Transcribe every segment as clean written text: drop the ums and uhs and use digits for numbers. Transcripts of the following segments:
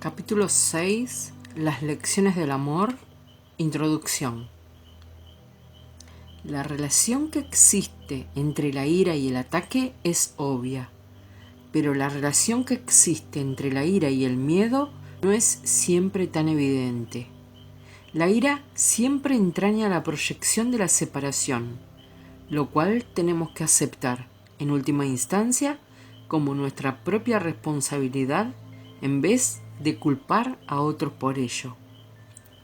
Capítulo 6. Las lecciones del amor. Introducción. La relación que existe entre la ira y el ataque es obvia, pero la relación que existe entre la ira y el miedo no es siempre tan evidente. La ira siempre entraña la proyección de la separación, lo cual tenemos que aceptar, en última instancia, como nuestra propia responsabilidad en vez de culpar a otros por ello.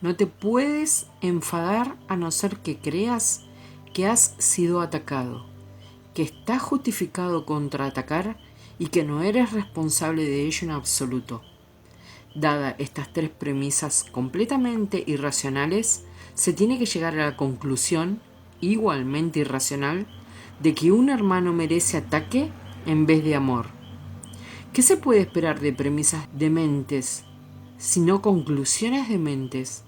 No te puedes enfadar a no ser que creas que has sido atacado, que estás justificado contraatacar y que no eres responsable de ello en absoluto. Dadas estas tres premisas completamente irracionales, se tiene que llegar a la conclusión, igualmente irracional, de que un hermano merece ataque en vez de amor. ¿Qué se puede esperar de premisas dementes, sino conclusiones dementes?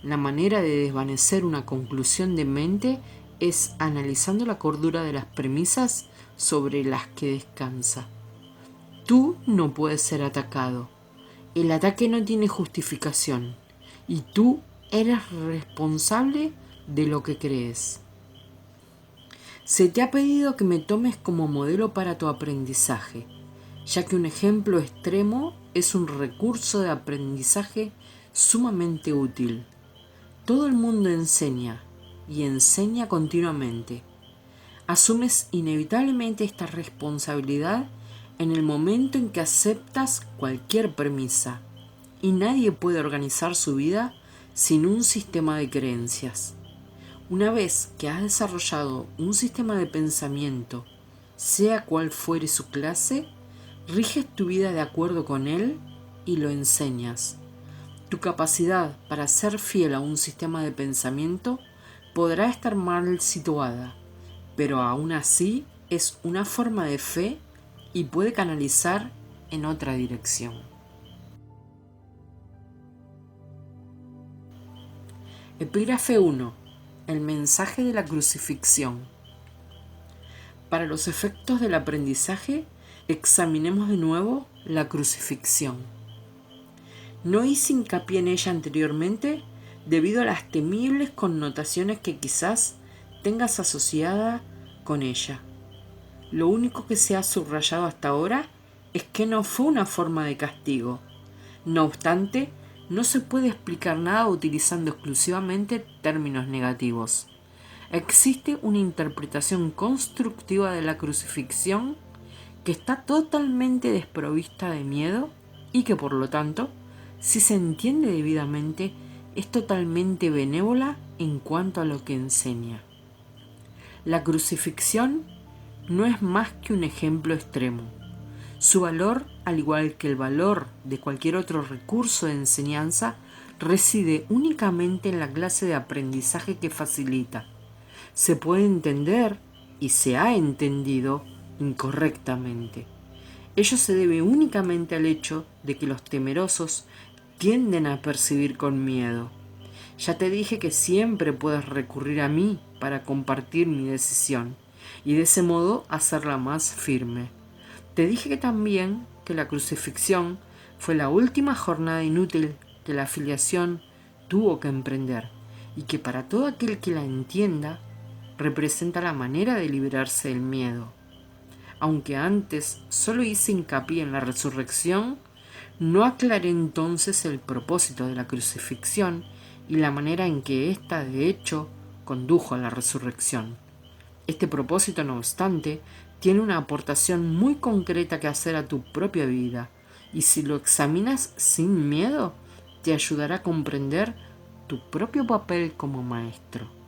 La manera de desvanecer una conclusión demente es analizando la cordura de las premisas sobre las que descansa. Tú no puedes ser atacado. El ataque no tiene justificación y tú eres responsable de lo que crees. Se te ha pedido que me tomes como modelo para tu aprendizaje, ya que un ejemplo extremo es un recurso de aprendizaje sumamente útil. Todo el mundo enseña y enseña continuamente. Asumes inevitablemente esta responsabilidad en el momento en que aceptas cualquier premisa, y nadie puede organizar su vida sin un sistema de creencias. Una vez que has desarrollado un sistema de pensamiento, sea cual fuere su clase, riges tu vida de acuerdo con él y lo enseñas. Tu capacidad para ser fiel a un sistema de pensamiento podrá estar mal situada, pero aún así es una forma de fe y puede canalizar en otra dirección. Epígrafe 1. El mensaje de la crucifixión. Para los efectos del aprendizaje, examinemos de nuevo la crucifixión. No hice hincapié en ella anteriormente debido a las temibles connotaciones que quizás tengas asociada con ella. Lo único que se ha subrayado hasta ahora es que no fue una forma de castigo. No obstante, no se puede explicar nada utilizando exclusivamente términos negativos. Existe una interpretación constructiva de la crucifixión que está totalmente desprovista de miedo y que, por lo tanto, si se entiende debidamente, es totalmente benévola en cuanto a lo que enseña. La crucifixión no es más que un ejemplo extremo. Su valor, al igual que el valor de cualquier otro recurso de enseñanza, reside únicamente en la clase de aprendizaje que facilita. Se puede entender, y se ha entendido, incorrectamente. Ello se debe únicamente al hecho de que los temerosos tienden a percibir con miedo. Ya te dije que siempre puedes recurrir a mí para compartir mi decisión y de ese modo hacerla más firme. Te dije también que la crucifixión fue la última jornada inútil que la afiliación tuvo que emprender y que para todo aquel que la entienda representa la manera de liberarse del miedo. Aunque antes solo hice hincapié en la resurrección, no aclaré entonces el propósito de la crucifixión y la manera en que ésta de hecho condujo a la resurrección. Este propósito, no obstante, tiene una aportación muy concreta que hacer a tu propia vida, y si lo examinas sin miedo, te ayudará a comprender tu propio papel como maestro.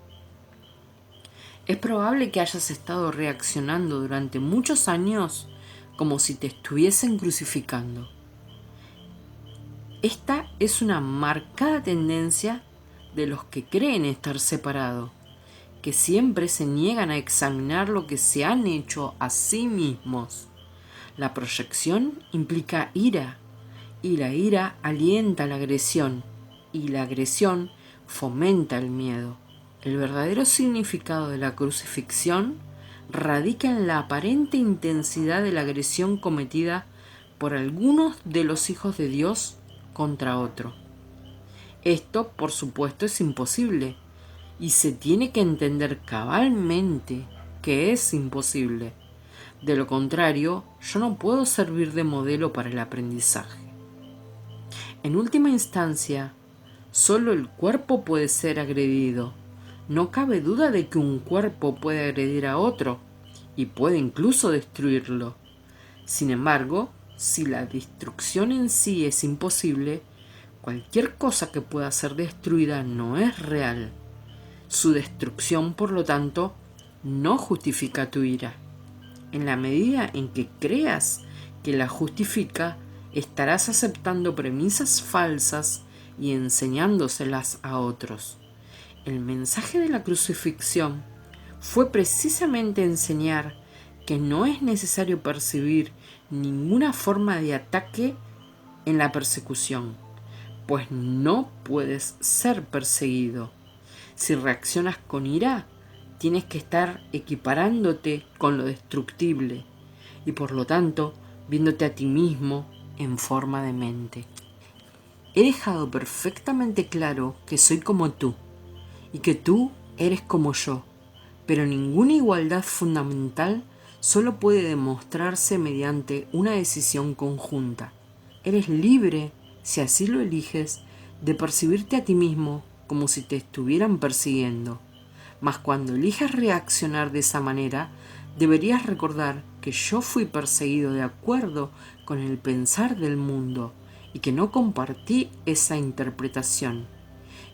Es probable que hayas estado reaccionando durante muchos años como si te estuviesen crucificando. Esta es una marcada tendencia de los que creen estar separados, que siempre se niegan a examinar lo que se han hecho a sí mismos. La proyección implica ira, y la ira alienta la agresión, y la agresión fomenta el miedo. El verdadero significado de la crucifixión radica en la aparente intensidad de la agresión cometida por algunos de los hijos de Dios contra otro. Esto, por supuesto, es imposible y se tiene que entender cabalmente que es imposible. De lo contrario, yo no puedo servir de modelo para el aprendizaje. En última instancia, solo el cuerpo puede ser agredido. No cabe duda de que un cuerpo puede agredir a otro y puede incluso destruirlo. Sin embargo, si la destrucción en sí es imposible, cualquier cosa que pueda ser destruida no es real. Su destrucción, por lo tanto, no justifica tu ira. En la medida en que creas que la justifica, estarás aceptando premisas falsas y enseñándoselas a otros. El mensaje de la crucifixión fue precisamente enseñar que no es necesario percibir ninguna forma de ataque en la persecución, pues no puedes ser perseguido. Si reaccionas con ira, tienes que estar equiparándote con lo destructible y por lo tanto viéndote a ti mismo en forma de mente. He dejado perfectamente claro que soy como tú y que tú eres como yo, pero ninguna igualdad fundamental solo puede demostrarse mediante una decisión conjunta. Eres libre, si así lo eliges, de percibirte a ti mismo como si te estuvieran persiguiendo. Mas cuando elijas reaccionar de esa manera, deberías recordar que yo fui perseguido de acuerdo con el pensar del mundo y que no compartí esa interpretación.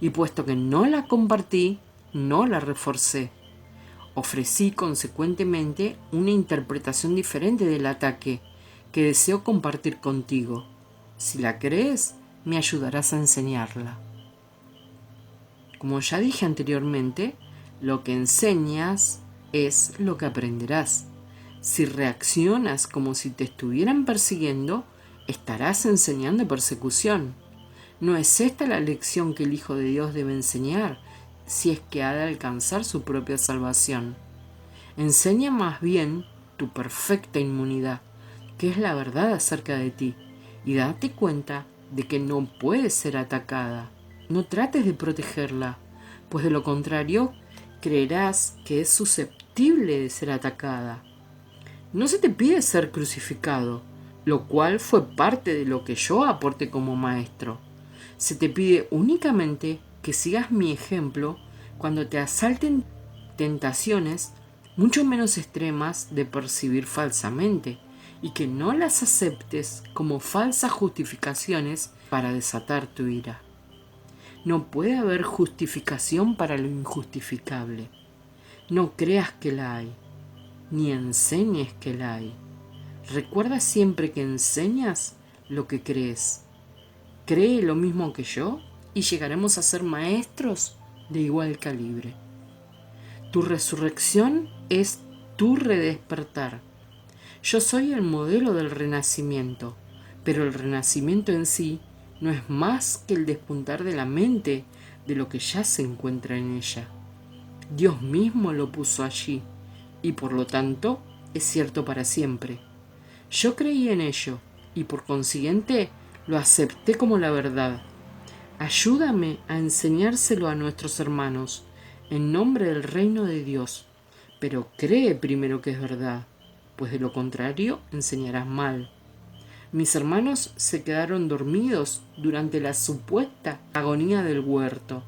Y puesto que no la compartí, no la reforcé. Ofrecí consecuentemente una interpretación diferente del ataque que deseo compartir contigo. Si la crees, me ayudarás a enseñarla. Como ya dije anteriormente, lo que enseñas es lo que aprenderás. Si reaccionas como si te estuvieran persiguiendo, estarás enseñando persecución. ¿No es esta la lección que el Hijo de Dios debe enseñar si es que ha de alcanzar su propia salvación? Enseña más bien tu perfecta inmunidad, que es la verdad acerca de ti, y date cuenta de que no puedes ser atacada. No trates de protegerla, pues de lo contrario creerás que es susceptible de ser atacada. No se te pide ser crucificado, lo cual fue parte de lo que yo aporté como maestro. Se te pide únicamente que sigas mi ejemplo cuando te asalten tentaciones mucho menos extremas de percibir falsamente y que no las aceptes como falsas justificaciones para desatar tu ira. No puede haber justificación para lo injustificable. No creas que la hay, ni enseñes que la hay. Recuerda siempre que enseñas lo que crees. Cree lo mismo que yo y llegaremos a ser maestros de igual calibre. Tu resurrección es tu redespertar. Yo soy el modelo del renacimiento, pero el renacimiento en sí no es más que el despuntar de la mente de lo que ya se encuentra en ella. Dios mismo lo puso allí y por lo tanto es cierto para siempre. Yo creí en ello y por consiguiente lo acepté como la verdad. Ayúdame a enseñárselo a nuestros hermanos en nombre del reino de Dios, pero cree primero que es verdad, pues de lo contrario enseñarás mal. Mis hermanos se quedaron dormidos durante la supuesta agonía del huerto,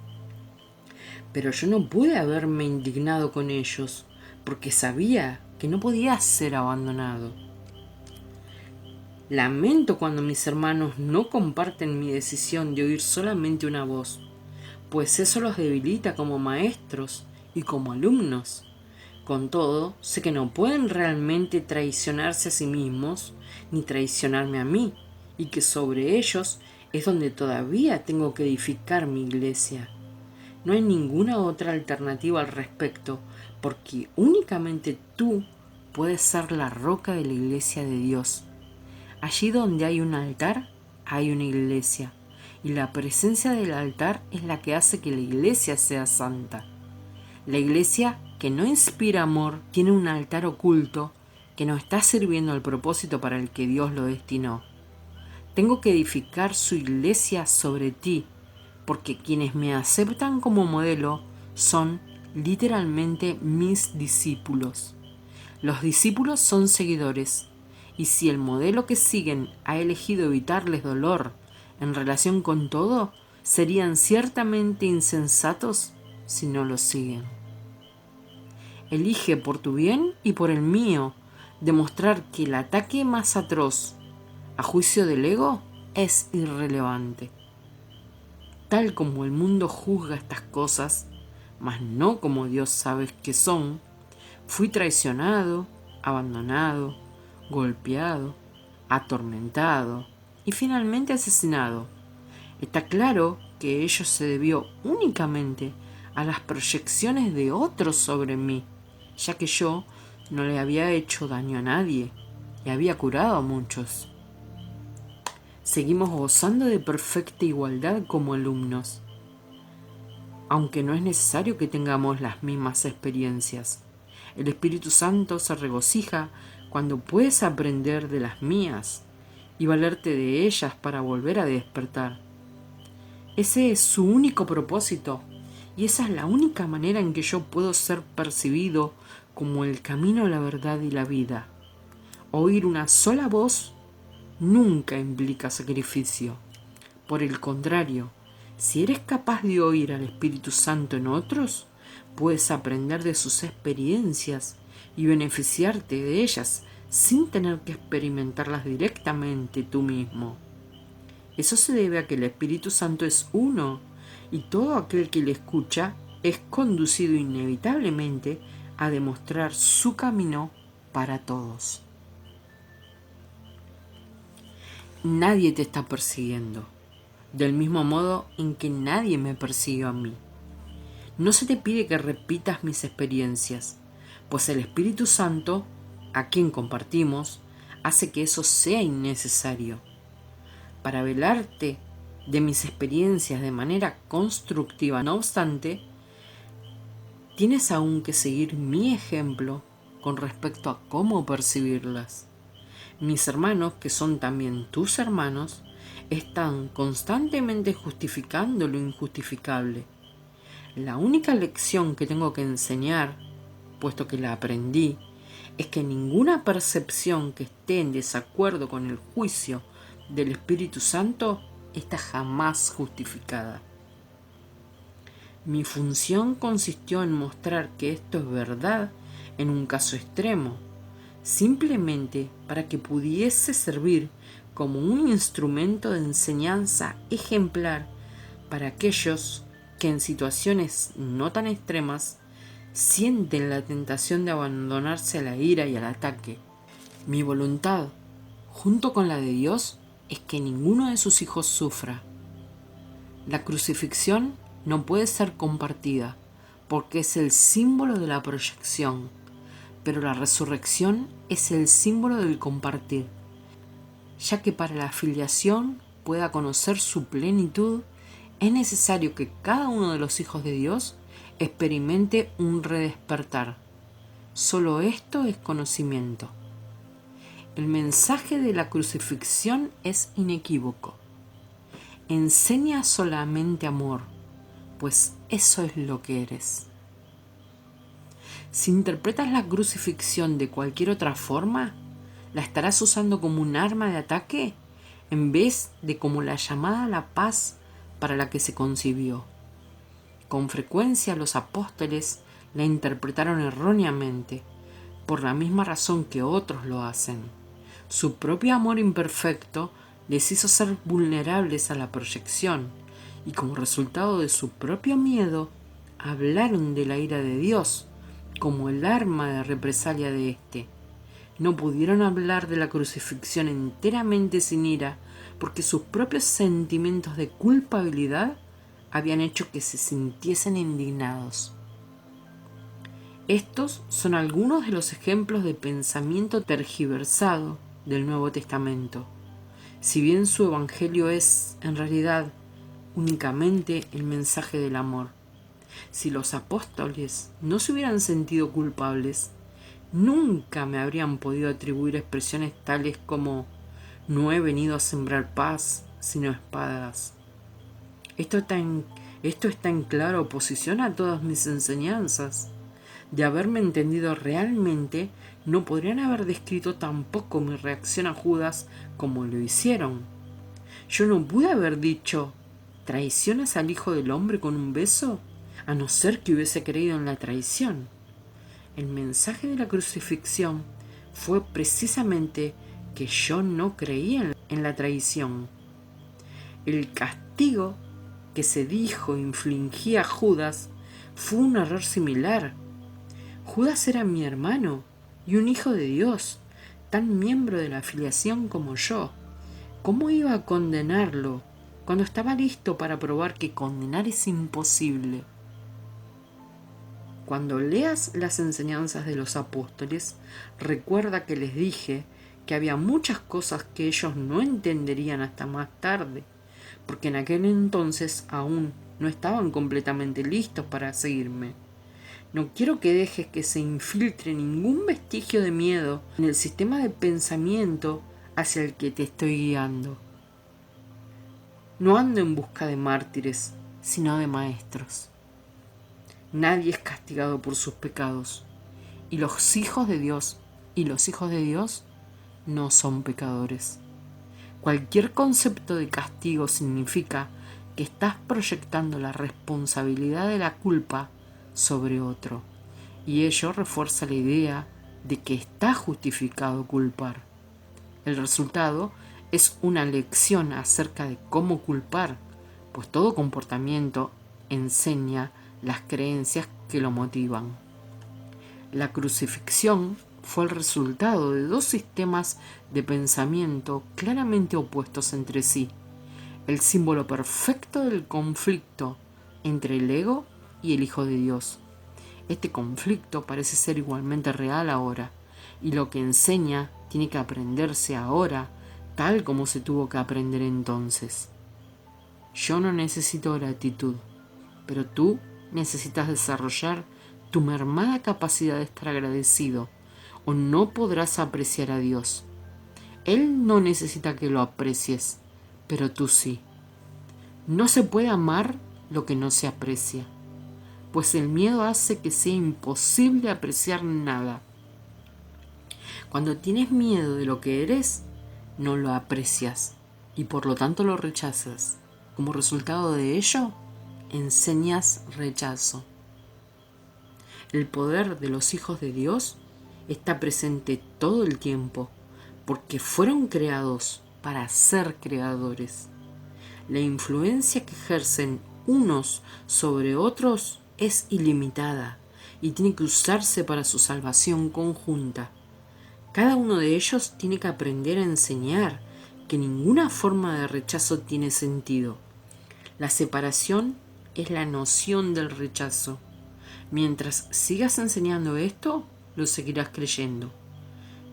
pero yo no pude haberme indignado con ellos, porque sabía que no podía ser abandonado. Lamento cuando mis hermanos no comparten mi decisión de oír solamente una voz, pues eso los debilita como maestros y como alumnos. Con todo, sé que no pueden realmente traicionarse a sí mismos ni traicionarme a mí, y que sobre ellos es donde todavía tengo que edificar mi iglesia. No hay ninguna otra alternativa al respecto, porque únicamente tú puedes ser la roca de la iglesia de Dios. Allí donde hay un altar, hay una iglesia, y la presencia del altar es la que hace que la iglesia sea santa. La iglesia que no inspira amor tiene un altar oculto que no está sirviendo al propósito para el que Dios lo destinó. Tengo que edificar su iglesia sobre ti, porque quienes me aceptan como modelo son literalmente mis discípulos. Los discípulos son seguidores, y si el modelo que siguen ha elegido evitarles dolor en relación con todo, serían ciertamente insensatos si no lo siguen. Elige por tu bien y por el mío demostrar que el ataque más atroz, a juicio del ego, es irrelevante. Tal como el mundo juzga estas cosas, mas no como Dios sabe que son, fui traicionado, abandonado, golpeado, atormentado y finalmente asesinado. Está claro que ello se debió únicamente a las proyecciones de otros sobre mí, ya que yo no le había hecho daño a nadie y había curado a muchos. Seguimos gozando de perfecta igualdad como alumnos, aunque no es necesario que tengamos las mismas experiencias. El Espíritu Santo se regocija cuando puedes aprender de las mías y valerte de ellas para volver a despertar. Ese es su único propósito, y esa es la única manera en que yo puedo ser percibido como el camino, la verdad y la vida. Oír una sola voz nunca implica sacrificio. Por el contrario, si eres capaz de oír al Espíritu Santo en otros, puedes aprender de sus experiencias y beneficiarte de ellas sin tener que experimentarlas directamente tú mismo. Eso se debe a que el Espíritu Santo es uno, y todo aquel que le escucha es conducido inevitablemente a demostrar su camino para todos. Nadie te está persiguiendo, del mismo modo en que nadie me persiguió a mí. No se te pide que repitas mis experiencias, pues el Espíritu Santo, a quien compartimos, hace que eso sea innecesario. Para velarte de mis experiencias de manera constructiva, no obstante, tienes aún que seguir mi ejemplo con respecto a cómo percibirlas. Mis hermanos, que son también tus hermanos, están constantemente justificando lo injustificable. La única lección que tengo que enseñar, puesto que la aprendí, es que ninguna percepción que esté en desacuerdo con el juicio del Espíritu Santo está jamás justificada. Mi función consistió en mostrar que esto es verdad en un caso extremo, simplemente para que pudiese servir como un instrumento de enseñanza ejemplar para aquellos que en situaciones no tan extremas sienten la tentación de abandonarse a la ira y al ataque. Mi voluntad, junto con la de Dios, es que ninguno de sus hijos sufra. La crucifixión no puede ser compartida porque es el símbolo de la proyección, pero la resurrección es el símbolo del compartir, ya que para la filiación pueda conocer su plenitud, es necesario que cada uno de los hijos de Dios experimente un redespertar. Solo esto es conocimiento. El mensaje de la crucifixión es inequívoco. Enseña solamente amor, pues eso es lo que eres. Si interpretas la crucifixión de cualquier otra forma, la estarás usando como un arma de ataque en vez de como la llamada a la paz para la que se concibió. Con frecuencia los apóstoles la interpretaron erróneamente, por la misma razón que otros lo hacen. Su propio amor imperfecto les hizo ser vulnerables a la proyección, y como resultado de su propio miedo, hablaron de la ira de Dios como el arma de represalia de éste. No pudieron hablar de la crucifixión enteramente sin ira, porque sus propios sentimientos de culpabilidad habían hecho que se sintiesen indignados. Estos son algunos de los ejemplos de pensamiento tergiversado del Nuevo Testamento. Si bien su evangelio es, en realidad, únicamente el mensaje del amor. Si los apóstoles no se hubieran sentido culpables, nunca me habrían podido atribuir expresiones tales como: No he venido a sembrar paz, sino espadas. Esto está en clara oposición a todas mis enseñanzas. De haberme entendido realmente, no podrían haber descrito tampoco mi reacción a Judas como lo hicieron. Yo no pude haber dicho, ¿traicionas al Hijo del Hombre con un beso? A no ser que hubiese creído en la traición. El mensaje de la crucifixión fue precisamente que yo no creía en la traición. El castigo que se dijo infligía a Judas fue un error similar. Judas era mi hermano y un hijo de Dios, tan miembro de la filiación como yo. ¿Cómo iba a condenarlo cuando estaba listo para probar que condenar es imposible? Cuando leas las enseñanzas de los apóstoles, recuerda que les dije que había muchas cosas que ellos no entenderían hasta más tarde, porque en aquel entonces aún no estaban completamente listos para seguirme. No quiero que dejes que se infiltre ningún vestigio de miedo en el sistema de pensamiento hacia el que te estoy guiando. No ando en busca de mártires, sino de maestros. Nadie es castigado por sus pecados, y los hijos de Dios no son pecadores. Cualquier concepto de castigo significa que estás proyectando la responsabilidad de la culpa sobre otro, y ello refuerza la idea de que está justificado culpar. El resultado es una lección acerca de cómo culpar, pues todo comportamiento enseña las creencias que lo motivan. La crucifixión fue el resultado de dos sistemas de pensamiento claramente opuestos entre sí, el símbolo perfecto del conflicto entre el ego y el Hijo de Dios. Este conflicto parece ser igualmente real ahora, y lo que enseña tiene que aprenderse ahora, tal como se tuvo que aprender entonces. Yo no necesito gratitud, pero tú necesitas desarrollar tu mermada capacidad de estar agradecido, o no podrás apreciar a Dios. Él no necesita que lo aprecies, pero tú sí. No se puede amar lo que no se aprecia, pues el miedo hace que sea imposible apreciar nada. Cuando tienes miedo de lo que eres, no lo aprecias y por lo tanto lo rechazas. Como resultado de ello, enseñas rechazo. El poder de los hijos de Dios está presente todo el tiempo, porque fueron creados para ser creadores. La influencia que ejercen unos sobre otros es ilimitada y tiene que usarse para su salvación conjunta. Cada uno de ellos tiene que aprender a enseñar que ninguna forma de rechazo tiene sentido. La separación es la noción del rechazo. Mientras sigas enseñando esto, lo seguirás creyendo.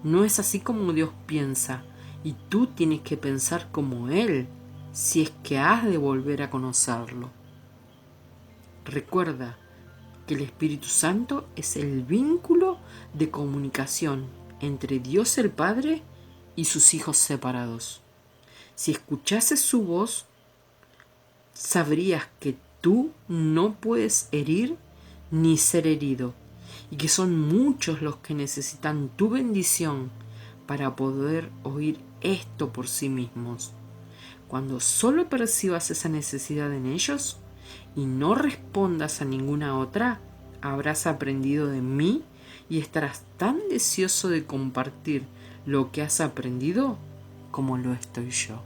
No es así como Dios piensa, y tú tienes que pensar como Él, si es que has de volver a conocerlo. Recuerda que el Espíritu Santo es el vínculo de comunicación entre Dios el Padre y sus hijos separados. Si escuchases su voz, sabrías que tú no puedes herir ni ser herido, y que son muchos los que necesitan tu bendición para poder oír esto por sí mismos. Cuando solo percibas esa necesidad en ellos y no respondas a ninguna otra, habrás aprendido de mí y estarás tan deseoso de compartir lo que has aprendido como lo estoy yo.